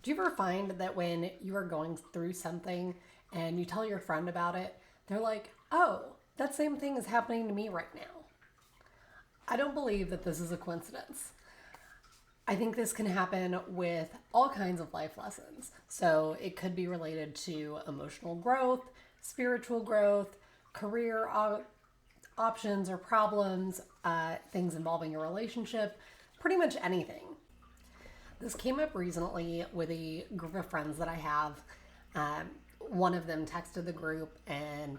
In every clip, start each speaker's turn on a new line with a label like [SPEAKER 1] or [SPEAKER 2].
[SPEAKER 1] Do you ever find that when you are going through something and you tell your friend about it, they're like, oh, that same thing is happening to me right now? I don't believe that this is a coincidence. I think this can happen with all kinds of life lessons. So it could be related to emotional growth, spiritual growth, career options or problems, things involving a relationship, pretty much anything. This came up recently with a group of friends that I have. One of them texted the group and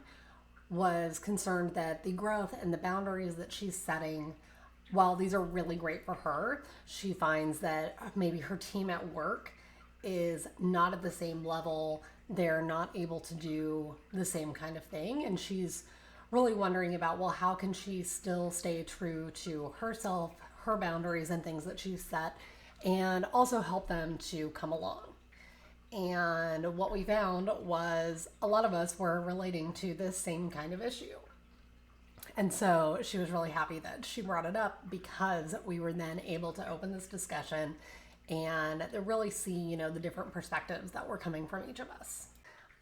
[SPEAKER 1] was concerned that the growth and the boundaries that she's setting, while these are really great for her, she finds that maybe her team at work is not at the same level. They're not able to do the same kind of thing. And she's really wondering about, well, how can she still stay true to herself, her boundaries, and things that she's set, and also help them to come along. And what we found was a lot of us were relating to this same kind of issue. And so she was really happy that she brought it up because we were then able to open this discussion and really see, the different perspectives that were coming from each of us.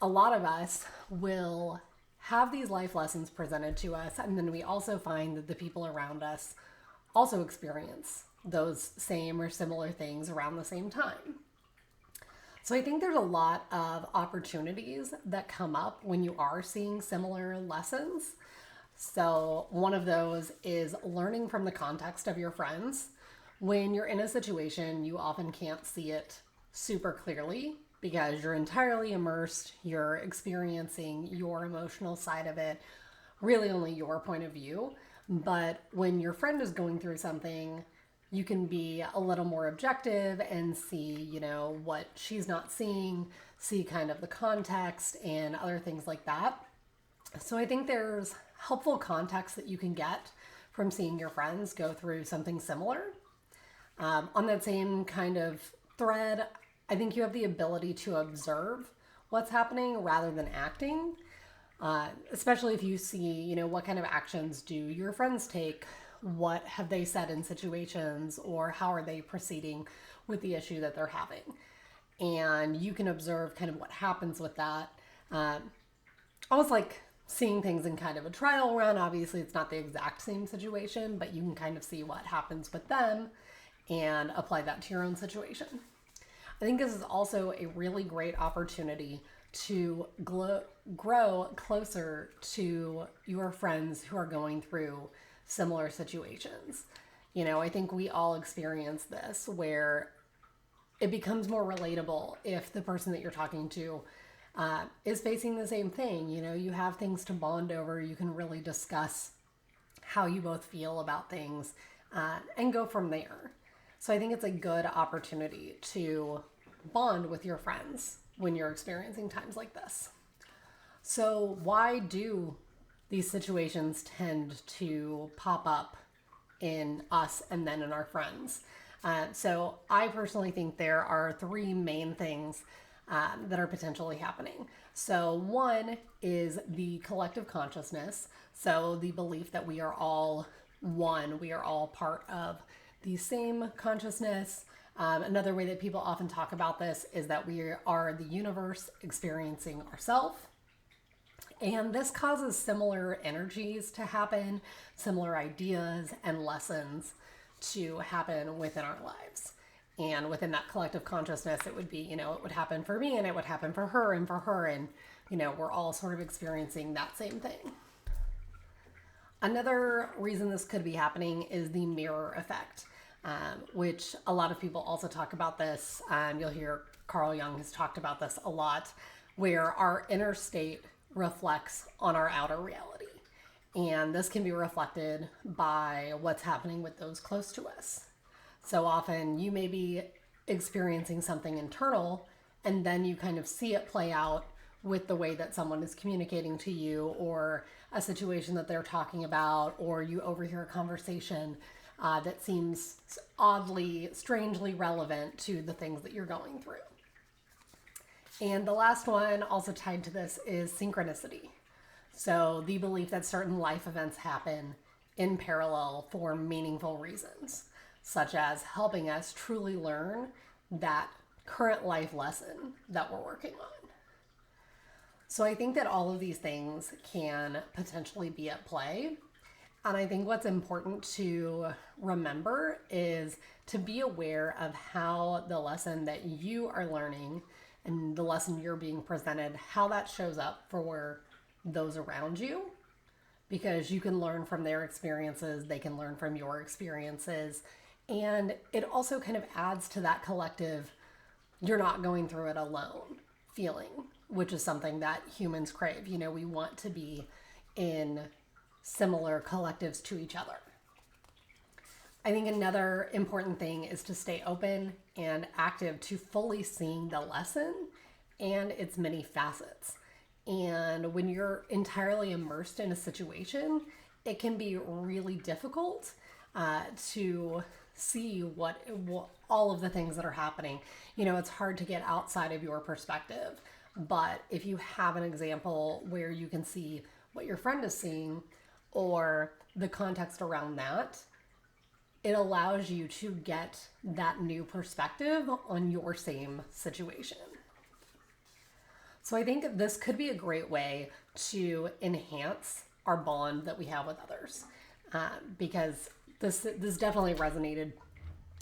[SPEAKER 1] A lot of us will have these life lessons presented to us, and then we also find that the people around us also experience those same or similar things around the same time. So I think there's a lot of opportunities that come up when you are seeing similar lessons. So one of those is learning from the context of your friends. When you're in a situation, you often can't see it super clearly because you're entirely immersed, you're experiencing your emotional side of it, really only your point of view. But when your friend is going through something, you can be a little more objective and see, what she's not seeing, see kind of the context and other things like that. So I think there's helpful context that you can get from seeing your friends go through something similar. On that same kind of thread, I think you have the ability to observe what's happening rather than acting. Especially if you see, what kind of actions do your friends take? What have they said in situations, or how are they proceeding with the issue that they're having? And you can observe kind of what happens with that. Almost like seeing things in kind of a trial run. Obviously, it's not the exact same situation, but you can kind of see what happens with them and apply that to your own situation. I think this is also a really great opportunity to grow closer to your friends who are going through similar situations. I think we all experience this where it becomes more relatable if the person that you're talking to is facing the same thing. You have things to bond over. You can really discuss how you both feel about things and go from there. So I think it's a good opportunity to bond with your friends when you're experiencing times like this. So why do these situations tend to pop up in us and then in our friends? So I personally think there are three main things that are potentially happening. So one is the collective consciousness. So the belief that we are all one, we are all part of the same consciousness. Another way that people often talk about this is that we are the universe experiencing ourselves. And this causes similar energies to happen, similar ideas and lessons to happen within our lives. And within that collective consciousness, it would be, it would happen for me and it would happen for her and for her. And, we're all sort of experiencing that same thing. Another reason this could be happening is the mirror effect, which a lot of people also talk about this. You'll hear Carl Jung has talked about this a lot, where our inner state reflects on our outer reality. And this can be reflected by what's happening with those close to us. So often you may be experiencing something internal and then you kind of see it play out with the way that someone is communicating to you, or a situation that they're talking about, or you overhear a conversation that seems oddly, strangely relevant to the things that you're going through. And the last one also tied to this is synchronicity. So the belief that certain life events happen in parallel for meaningful reasons, such as helping us truly learn that current life lesson that we're working on. So I think that all of these things can potentially be at play. And I think what's important to remember is to be aware of how the lesson that you are learning and the lesson you're being presented, how that shows up for those around you. Because you can learn from their experiences, they can learn from your experiences. And it also kind of adds to that collective, you're not going through it alone feeling, which is something that humans crave. You know, we want to be in similar collectives to each other. I think another important thing is to stay open and active to fully seeing the lesson and its many facets. And when you're entirely immersed in a situation, it can be really difficult to see what all of the things that are happening. You know, it's hard to get outside of your perspective. But if you have an example where you can see what your friend is seeing or the context around that, it allows you to get that new perspective on your same situation. So I think this could be a great way to enhance our bond that we have with others, because this definitely resonated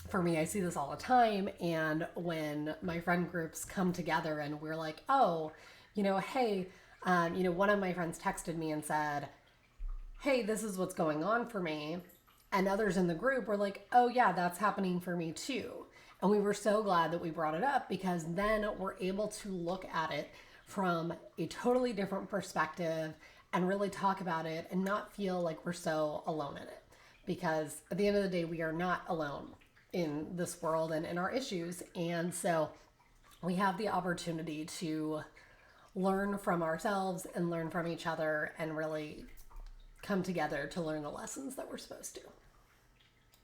[SPEAKER 1] for me. I see this all the time, and when my friend groups come together and we're like, oh, hey, one of my friends texted me and said, hey, this is what's going on for me, and others in the group were like, oh yeah, that's happening for me too. And we were so glad that we brought it up, because then we're able to look at it from a totally different perspective and really talk about it and not feel like we're so alone in it. Because at the end of the day, we are not alone in this world and in our issues. And so we have the opportunity to learn from ourselves and learn from each other and really come together to learn the lessons that we're supposed to.